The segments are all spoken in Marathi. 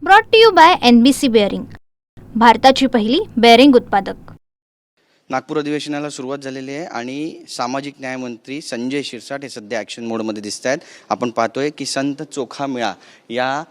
Brought to you by NBC bearing, भारताची पहिली बेअरिंग उत्पादक। नागपूर अधिवेशनाला सुरुवात झालेली आहे आणि सामाजिक न्याय मंत्री संजय शिरसाट हे सध्या ॲक्शन मोडमध्ये दिसत आहेत। आपण पाहतोय की संत चोखा मेळा या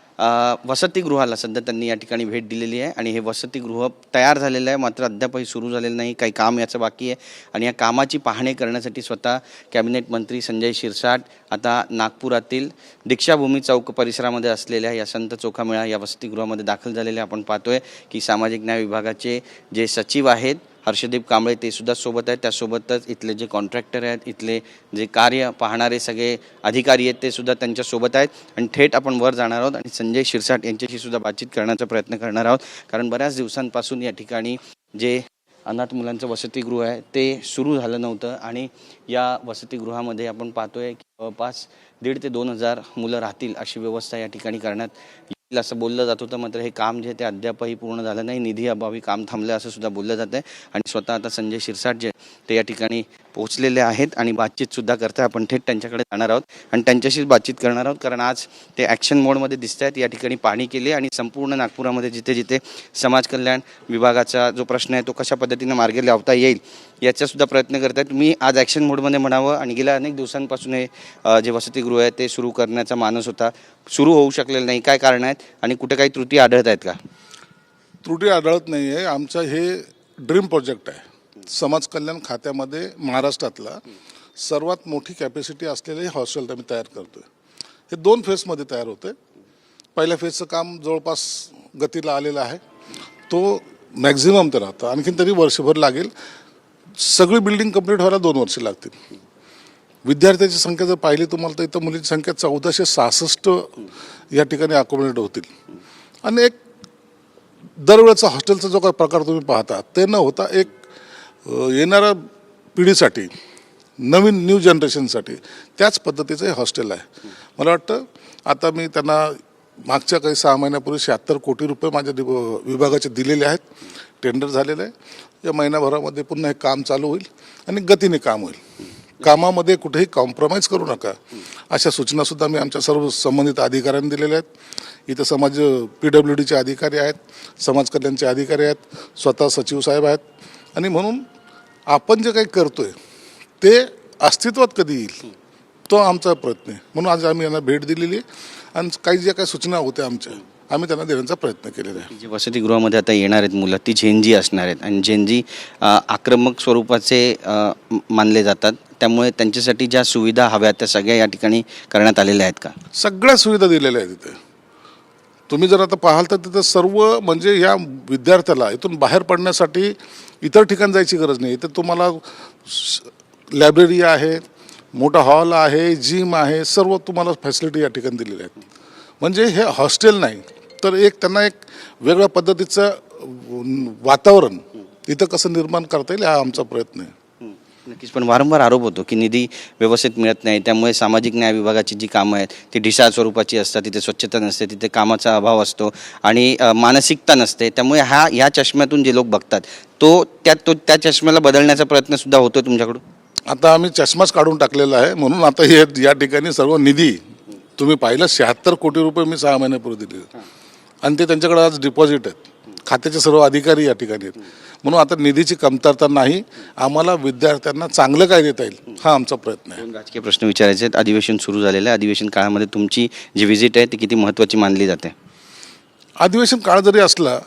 वसतिगृहाला सध्या त्यांनी या ठिकाणी भेट दिलेली आहे आणि हे वसतिगृह तयार झालेलं आहे, मात्र अद्यापही सुरू झालेलं नाही, काही काम याचं बाकी आहे। आणि या कामाची पाहणी करण्यासाठी स्वतः कॅबिनेट मंत्री संजय शिरसाट आता नागपुरातील दीक्षाभूमी चौक परिसरामध्ये असलेल्या या संत चोखा मेळा या वसतिगृहामध्ये दाखल झालेले आपण पाहतोय की सामाजिक न्याय विभागाचे जे सचिव आहेत हर्षदीप कांबळे ते सुद्धा सोबत आहेत। त्यासोबतच इथले जे कॉन्ट्रॅक्टर आहेत, इथले जे कार्य पाहणारे सगळे अधिकारी आहेत ते सुद्धा त्यांच्या सोबत आहेत आणि थेट आपण वर जाणार आहोत आणि संजय शिरसाट यांच्याशी सुद्धा बातचीत करण्याचा प्रयत्न करणार आहोत, कारण बऱ्याच दिवसांपासून या ठिकाणी जे अनाथ मुलांचं वसतिगृह आहे ते सुरू झालं नव्हतं आणि या वसतिगृहामध्ये आपण पाहतोय की जवळपास 1,500 ते 2,000 मुलं राहतील अशी व्यवस्था या ठिकाणी करण्यात येईल असं बोललं जात होतं, मात्र हे काम जे ते अद्यापही पूर्ण झालं नाही, निधी अभावी काम थांबलं असं सुद्धा बोललं जातं आहे। आणि स्वतः आता संजय शिरसाट जे ते या ठिकाणी पोहोचलेले आहेत आणि बातचीतसुद्धा करताय। आपण थेट त्यांच्याकडे जाणार आहोत आणि त्यांच्याशीच बातचीत करणार आहोत, कारण आज ते ॲक्शन मोडमध्ये दिसत आहेत। या ठिकाणी पाहणी केली आणि संपूर्ण नागपुरामध्ये जिथे जिथे समाज कल्याण विभागाचा जो प्रश्न आहे तो कशा पद्धतीने मार्गी लावता येईल याचासुद्धा प्रयत्न करत आहेत। मी आज ॲक्शन मोडमध्ये म्हणावं आणि गेल्या अनेक दिवसांपासून हे जे वसतिगृह आहे ते सुरू करण्याचा मानस होता, सुरू होऊ शकलेलं नाही, काय कारण आहेत आणि कुठे काही त्रुटी आढळत आहेत का? त्रुटी आढळत नाही आहे। आमचं हे ड्रीम प्रोजेक्ट आहे। समाज कल्याण खात्यामध्ये महाराष्ट्रातला सर्वात मोठी कॅपॅसिटी असलेले हॉस्टेल आम्ही तयार करतो आहे। हे 2 फेजमध्ये तयार होतं आहे। पहिल्या फेजचं काम जवळपास गतीला आलेलं आहे, तो मॅक्झिमम तर राहतं, आणखीन तरी वर्षभर लागेल। सगळी बिल्डिंग कंप्लीट व्हायला 2 वर्ष लागतील। विद्यार्थ्याची संख्या जर पाहिली तुम्हाला तर इथं मुलींची संख्या 1466 या ठिकाणी अकोमोडेट होतील। आणि एक दरवेळेचा हॉस्टेलचा जो काही प्रकार तुम्ही पाहता ते न होता एक येणाऱ्या पिढीसाठी नवीन न्यू जनरेशनसाठी त्याच पद्धतीचं हे हॉस्टेल आहे। मला वाटतं आता मी त्यांना मागच्या काही 6 महिन्यापूर्वी 76 कोटी रुपये माझ्या विभागाचे दिलेले आहेत, टेंडर झालेलं आहे। या महिनाभरामध्ये पुन्हा हे काम चालू होईल आणि गतीने काम होईल। कामामध्ये कुठेही कॉम्प्रोमाइज करू नका अशा सूचनासुद्धा मी आमच्या सर्व संबंधित अधिकाऱ्यांनी दिलेल्या आहेत। इथं PWDचे अधिकारी आहेत, समाज कल्याणचे अधिकारी आहेत, स्वतः सचिव साहेब आहेत आणि म्हणून आपण जे काही करतोय ते अस्तित्वात कधी येईल तो आमचा प्रयत्न आहे। म्हणून आज आम्ही यांना भेट दिलेली आहे आणि काही ज्या काही सूचना होत्या आमच्या आम्ही त्यांना देण्याचा प्रयत्न केलेला आहे। जे वसतिगृहामध्ये आता येणार आहेत मुलं ती झेंजी असणार आहेत आणि झेंजी आक्रमक स्वरूपाचे मानले जातात, त्यामुळे त्यांच्यासाठी ज्या सुविधा हव्या त्या सगळ्या या ठिकाणी करण्यात आलेल्या आहेत का? सगळ्या सुविधा दिलेल्या आहेत तिथे। तुम्ही जर आता पाहाल तर तिथं सर्व म्हणजे या विद्यार्थ्याला इथून बाहेर पडण्यासाठी इतर ठिकाण जायची गरज नाही। इथं तुम्हाला लायब्ररी आहे, मोठा हॉल आहे, जिम आहे, सर्व तुम्हाला फॅसिलिटी या ठिकाणी दिलेल्या आहेत। म्हणजे हे हॉस्टेल नाही तर एक त्यांना एक वेगळ्या पद्धतीचं वातावरण इथं कसं निर्माण करता येईल हा आमचा प्रयत्न आहे। नक्कीच, पण वारंवार आरोप होतो की निधी व्यवस्थित मिळत नाही, त्यामुळे सामाजिक न्याय विभागाची जी कामं आहेत ती ढिसाळ स्वरूपाची असतात, तिथे स्वच्छता नसते, तिथे कामाचा अभाव असतो आणि मानसिकता नसते, त्यामुळे ह्या चष्म्यातून जे लोक बघतात त्या चष्म्याला बदलण्याचा प्रयत्न सुद्धा होतो तुमच्याकडून? आता आम्ही चष्माच काढून टाकलेला आहे, म्हणून आता हे या ठिकाणी सर्व निधी तुम्ही पाहिलं 76 कोटी रुपये मी 6 महिन्यापूर्वी दिले आणि ते त्यांच्याकडे आज डिपॉझिट आहेत, खात्याचे सर्व अधिकारी या ठिकाणी आहेत। म्हणून आता निधीची कमतरता नाही, आम्हाला विद्यार्थ्यांना चांगलं काय देता येईल हा आमचा प्रयत्न आहे। राजकीय प्रश्न विचारायचे आहेत। अधिवेशन सुरू झालेलं आहे, अधिवेशन काळामध्ये तुमची जी व्हिजिट आहे ती किती महत्त्वाची मानली जाते? अधिवेशन काळ जरी असला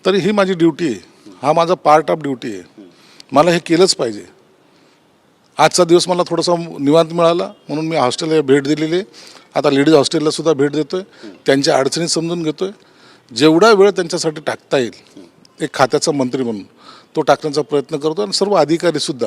तरी ही माझी ड्युटी आहे, हा माझा पार्ट ऑफ ड्युटी आहे, मला हे केलंच पाहिजे। आजचा दिवस मला थोडासा निवांत मिळाला म्हणून मी हॉस्टेलला भेट दिलेली आहे। आता लेडीज हॉस्टेलला सुद्धा भेट देतोय, त्यांच्या अडचणी समजून घेतोय, जेवढा वेळ त्यांच्यासाठी टाकता येईल एक खात्याचा मंत्री म्हणून तो टाकण्याचा प्रयत्न करतो आणि सर्व अधिकारीसुद्धा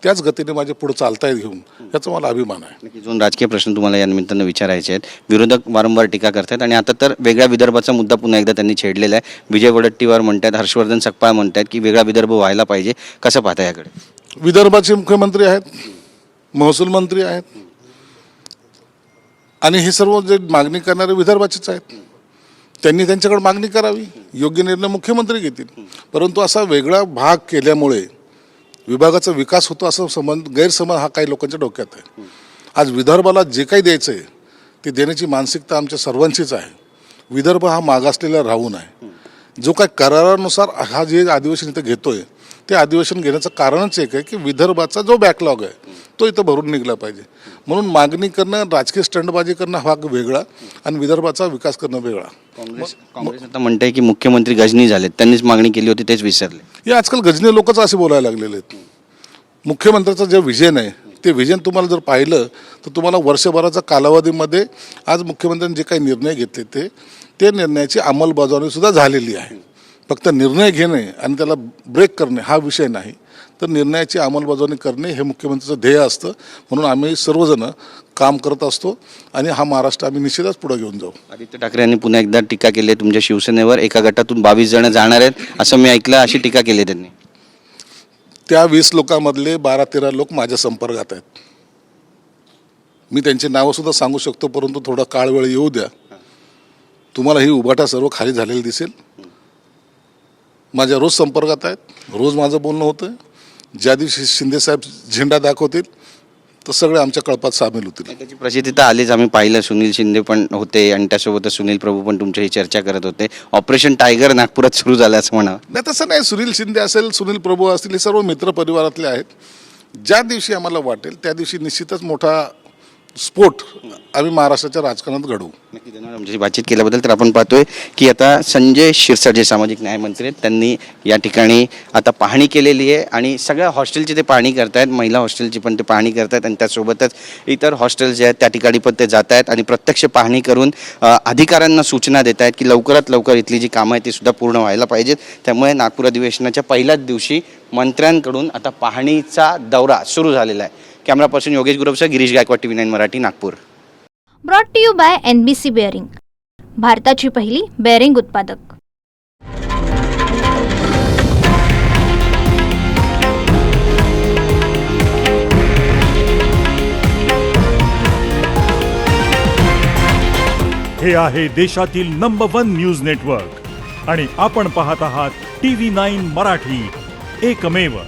त्याच गतीने माझे पुढे चालतायत घेऊन, याचा मला अभिमान आहे। नक्की, दोन राजकीय प्रश्न तुम्हाला या निमित्तानं विचारायचे आहेत। विरोधक वारंवार टीका करतात आणि आता तर वेगळ्या विदर्भाचा मुद्दा पुन्हा एकदा त्यांनी छेडलेला आहे। विजय वडेट्टीवार म्हणतात, हर्षवर्धन सकपाळ म्हणतात की वेगळा विदर्भ व्हायला पाहिजे, कसं पाहता याकडे? विदर्भाचे मुख्यमंत्री आहेत, महसूल मंत्री आहेत आणि हे सर्व जे मागणी करणारे विदर्भाचेच आहेत, त्यांनी त्यांच्याकडे मागणी करावी, योग्य निर्णय मुख्यमंत्री घेतील। परंतु असा वेगळा भाग केल्यामुळे विभागाचा विकास होतो असं गैरसमज हा काही लोकांच्या डोक्यात आहे। आज विदर्भाला जे काही द्यायचं आहे ते देण्याची मानसिकता आमच्या सर्वांचीच आहे। विदर्भ हा मागासलेला राहून आहे. जो काय करारानुसार हा जे अधिवेशन इथं घेतोय ते अधिवेशन घेण्याचं कारणच एक आहे की विदर्भाचा जो बॅकलॉग आहे तो इथं भरून निघला पाहिजे. म्हणून मागणी करणं, राजकीय स्टंटबाजी करणं हा वेगळा आणि विदर्भाचा विकास करणं वेगळा. काँग्रेस आता म्हणते की मुख्यमंत्री गजनी झालेत, त्यांनीच मागणी केली होती तेच विसरले. हे आजकाल गजनी लोकच असे बोलायला लागलेले आहेत. मुख्यमंत्र्याचं जे विजन आहे ते विजन तुम्हाला जर पाहिलं तर तुम्हाला वर्षभराच्या कालावधीमध्ये आज मुख्यमंत्र्यांनी जे काही निर्णय घेतले ते निर्णयाची अंमलबजावणी सुद्धा झालेली आहे. फक्त निर्णय घेणे आणि त्याला ब्रेक करणे हा विषय नाही, तर निर्णयाची अंमलबजावणी करणे हे मुख्यमंत्र्यांचं ध्येय असतं. म्हणून आम्ही सर्वजण काम करत असतो आणि हा महाराष्ट्र आम्ही निश्चितच पुढे घेऊन जाऊ. आदित्य ठाकरे यांनी पुन्हा एकदा टीका केली आहे तुमच्या शिवसेनेवर. एका गटातून 22 जण जाणार आहेत असं मी ऐकलं, अशी टीका केली आहे त्यांनी. त्या 20 लोकांमधले 12-13 लोक माझ्या संपर्कात आहेत. मी त्यांची नावंसुद्धा सांगू शकतो, परंतु थोडा काळ वेळ येऊ द्या. तुम्हाला ही उभाटा सर्व खाली झालेली दिसेल. माझ्या रोज संपर्कात आहेत, रोज माझं बोलणं होतं. ज्या दिवशी शिंदेसाहेब झेंडा दाखवतील तर सगळे आमच्या कळपात सामील होतील. त्याची प्रसिद्धी तर आलीच, आम्ही पाहिलं. सुनील शिंदे पण होते आणि त्यासोबतच सुनील प्रभू पण तुमच्याही चर्चा करत होते. ऑपरेशन टायगर नागपुरात सुरू झालं असं म्हणावं. नाही, तसं नाही. सुनील शिंदे असेल, सुनील प्रभू असतील, हे सर्व मित्र परिवारातले आहेत. ज्या दिवशी आम्हाला वाटेल त्या दिवशी निश्चितच मोठा स्फोट आम्ही महाराष्ट्राच्या राजकारणात घडवू. नक्की धन्यवाद आमच्याशी बातचीत केल्याबद्दल. तर आपण पाहतोय की आता संजय शिरसाट जे सामाजिक न्यायमंत्री आहेत त्यांनी या ठिकाणी आता पाहणी केलेली आहे आणि सगळ्या हॉस्टेलची ते पाहणी करतायत. महिला हॉस्टेलची पण ते पाहणी करतायत आणि त्यासोबतच इतर हॉस्टेल्स जे आहेत त्या ठिकाणी पण ते जात आहेत आणि प्रत्यक्ष पाहणी करून अधिकाऱ्यांना सूचना देत आहेत की लवकरात लवकर इथली जी कामं आहेत ती सुद्धा पूर्ण व्हायला पाहिजेत. त्यामुळे नागपूर अधिवेशनाच्या पहिल्याच दिवशी मंत्र्यांकडून आता पाहणीचा दौरा सुरू झालेला आहे. कॅमेरा पर्सन योगेश गुरवसह Girish Gaikwad, TV 9 Marathi, Nagpur. Brought to you by NBC bearing, भारताची पहिली बेअरिंग उत्पादक. हे आहे देशातील नंबर 1 न्यूज नेटवर्क आणि आपण पाहत आहात TV 9 मराठी, एकमेव.